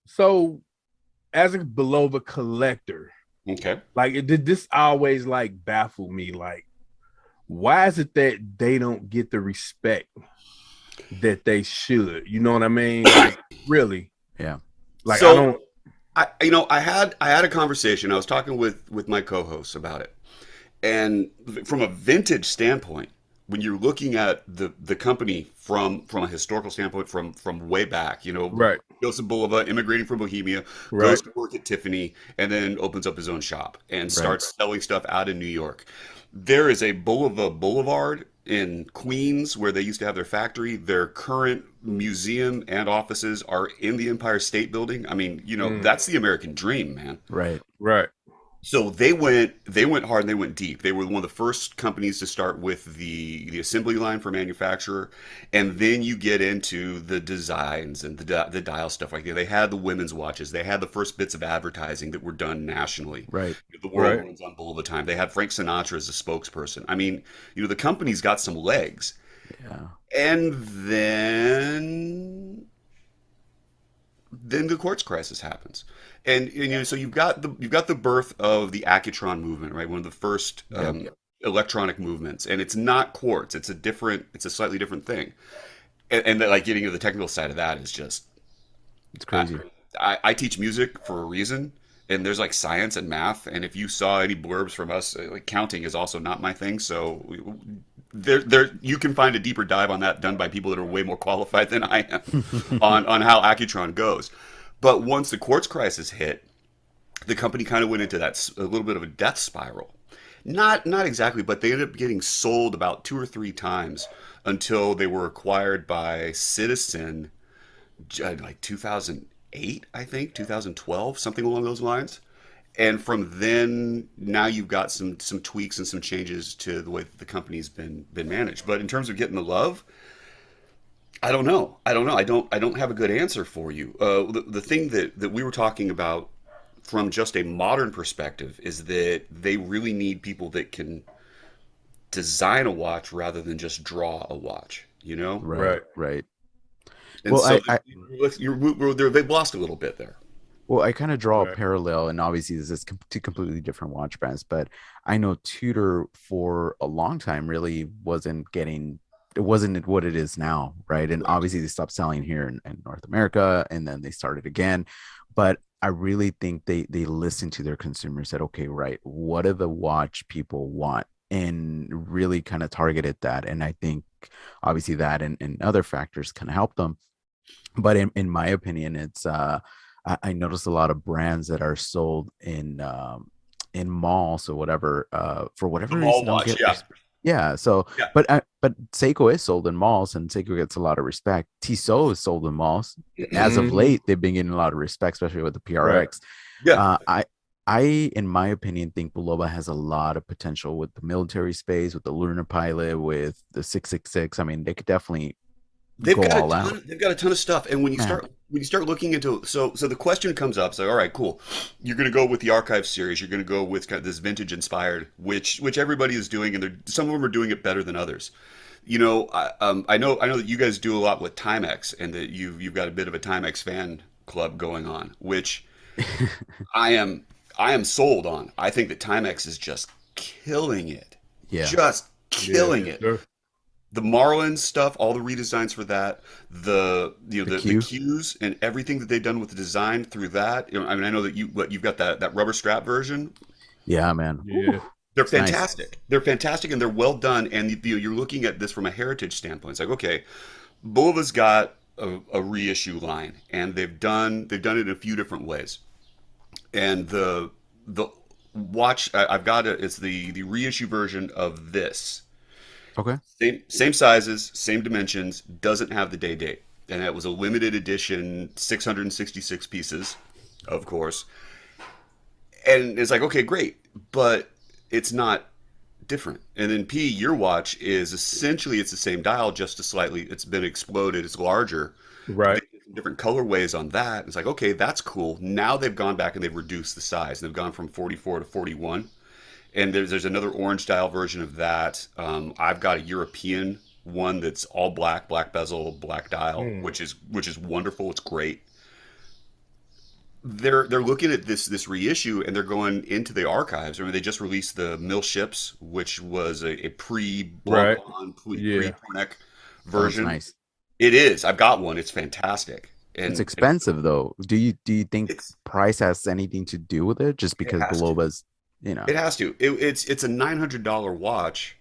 So as a Bulova collector, Okay. like it did this always like baffle me. Like, why is it that they don't get the respect that they should? You know what I mean? Like, really? Yeah. Like, I So don't. I had a conversation. I was talking with my co-hosts about it, and from a vintage standpoint, when you're looking at the company from a historical standpoint, from way back, Right, Joseph Bulova immigrating from Bohemia, right, goes to work at Tiffany, and then opens up his own shop and Right. starts selling stuff out in New York. There is a Bulova Boulevard in Queens where they used to have their factory. Their current museum and offices are in the Empire State Building. I mean, mm, that's the American dream, man. Right. right, So they went hard and they went deep. They were one of the first companies to start with the assembly line for manufacturer, and then you get into the designs and the dial stuff like that. They had the women's watches. They had the first bits of advertising that were done nationally. Right. The world right. runs on Bull of the time. They had Frank Sinatra as a spokesperson. I mean, the company's got some legs. Yeah. And then the quartz crisis happens, and so you've got the birth of the Accutron movement, right? One of the first Yep. electronic movements, and it's not quartz. It's a slightly different thing, and like getting into the technical side of that is just It's I, crazy. I teach music for a reason, and there's like science and math, and if you saw any blurbs from us, like counting is also not my thing, so there you can find a deeper dive on that done by people that are way more qualified than I am on how Accutron goes. But once the quartz crisis hit, the company kind of went into a little bit of a death spiral. Not exactly, but they ended up getting sold about two or three times until they were acquired by Citizen, like 2008, I think, 2012, something along those lines. And from then, now you've got some tweaks and some changes to the way that the company's been managed. But in terms of getting the love, I don't know. I don't know. I don't have a good answer for you. The thing that we were talking about from just a modern perspective is that they really need people that can design a watch rather than just draw a watch. You know, Right. Right. Right. and Well, so I they've lost a little bit there. Well, I kind of draw a Right. parallel, and obviously this is two completely different watch brands, but I know Tudor for a long time really it wasn't what it is now, right? And Correct. obviously they stopped selling here in North America, and then they started again. But I really think they listened to their consumers, said, okay, right, what do the watch people want? And really kind of targeted that. And I think obviously that and other factors kind of help them. But in my opinion, it's I noticed a lot of brands that are sold in malls or whatever for The whatever mall reason don't watch, get yeah, yeah. So yeah. but Seiko is sold in malls and Seiko gets a lot of respect. Tissot is sold in malls. As of Hmm. late, they've been getting a lot of respect, especially with the Right. PRX. Yeah, Uh, I I, in my opinion, think Bulova has a lot of potential with the military space, with the lunar pilot, with the 666. I mean, they could definitely they've go got a all out, ton. They've got a ton of stuff, and when you man. start when you start looking into so the question comes up. So all right, cool. You're going to go with the archive series. You're going to go with kind of this vintage inspired, which everybody is doing, and some of them are doing it better than others. I know that you guys do a lot with Timex, and that you've got a bit of a Timex fan club going on, which I am I am sold on. I think that Timex is just killing it, Yeah, just Yeah. killing it. Sure. The Marlins stuff, all the redesigns for that, the the Q. cues and everything that they've done with the design through that. I mean, I know that you've got that rubber strap version. Yeah, man. Yeah. Whew, They're it's nice. fantastic. They're fantastic and they're well done. And you're looking at this from a heritage standpoint. It's like, okay, Bulva's got a reissue line, and they've done it in a few different ways. And the watch I've got it. It's the reissue version of this. Okay. Same sizes, same dimensions, doesn't have the day date. And it was a limited edition, 666 pieces, of course. And it's like, okay, great, but it's not different. And then P, your watch is essentially it's the same dial, just a slightly it's been exploded, it's larger. Right. They did some different colorways on that. It's like, okay, that's cool. Now they've gone back and they've reduced the size. And they've gone from 44 to 41. And there's another orange dial version of that. I've got a European one that's all black, black bezel, black dial, Mm. which is wonderful. It's great. they're looking at this reissue and they're going into the archives. I mean, they just released the Mill Ships, which was a pre Right. Blancpain, pre Yeah. Tourneck Sounds version. nice. It is. I've got one. It's fantastic, It's and expensive though. Do you think it's price has anything to do with it? Just it because has to. Bulova's, you know, It has to. It's a $900 watch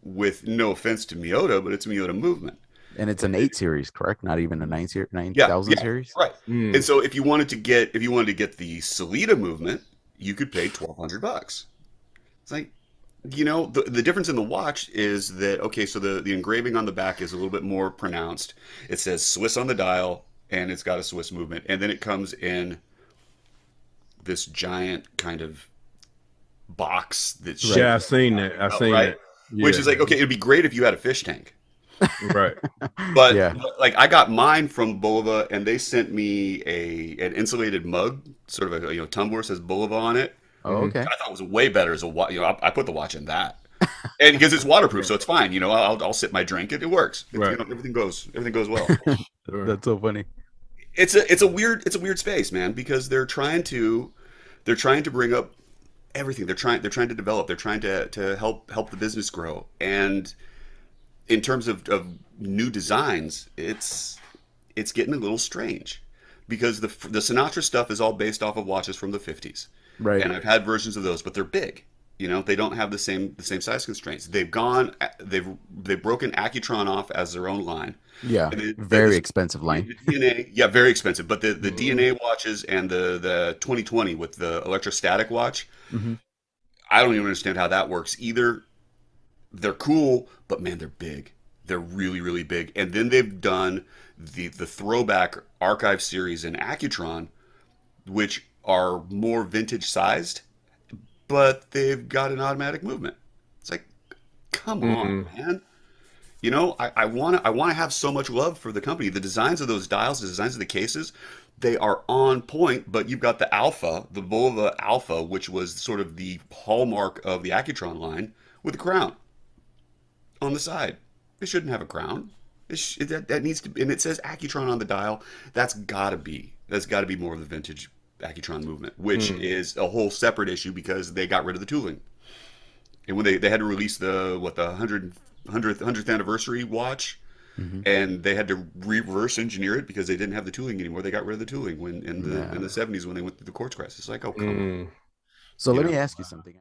with no offense to Miyota, but it's a Miyota movement. and it's an 8 series, correct? Not even a nine Yeah, thousand yeah, series. right. And Mm. so if you wanted to get the Salida movement, you could pay $1,200. It's like, the difference in the watch is that okay, so the engraving on the back is a little bit more pronounced. It says Swiss on the dial and it's got a Swiss movement, and then it comes in this giant kind of box that's Right. Yeah, I shaped seen that. I like, seen right? that. Which Yeah. is like okay, it'd be great if you had a fish tank. Right. But Yeah. like I got mine from Bulova, and they sent me an insulated mug, sort of a tumbler says Bulova on it. Oh, Hmm. okay. I thought it was way better as a watch. I put the watch in that, and because it's waterproof, so it's fine. I'll sip my drink. It works. Right. Everything goes well. Sure. That's so funny. It's a weird space, man, because they're trying to bring up everything. They're trying to develop. They're trying to help the business grow. And in terms of new designs, it's getting a little strange because the Sinatra stuff is all based off of watches from the 50s, Right. and I've had versions of those, but they're big. They don't have the same size constraints. They've broken Accutron off as their own line. Yeah. And Very expensive line. the DNA, yeah, very expensive. But the Mhm. DNA watches and the 2020 with the electrostatic watch, Hmm. I don't even understand how that works either. They're cool, but man, they're big. They're really, really big. And then they've done the throwback archive series in Accutron, which are more vintage sized, but they've got an automatic movement. It's like, come on, Mm. man. I want to have so much love for the company. The designs of those dials, the designs of the cases, they are on point. But you've got the Alpha, the Bulova Alpha, which was sort of the hallmark of the Accutron line, with a crown on the side. It shouldn't have a crown. That needs to, and it says Accutron on the dial. That's got to be more of the vintage Accutron movement, which Mm. is a whole separate issue because they got rid of the tooling. And when they had to release the 100th anniversary watch, Hmm. and they had to reverse engineer it because they didn't have the tooling anymore. They got rid of the tooling when in the Yeah. in the 70s when they went through the quartz crisis. It's like, oh, come on, Mm. So you let me know. ask you something.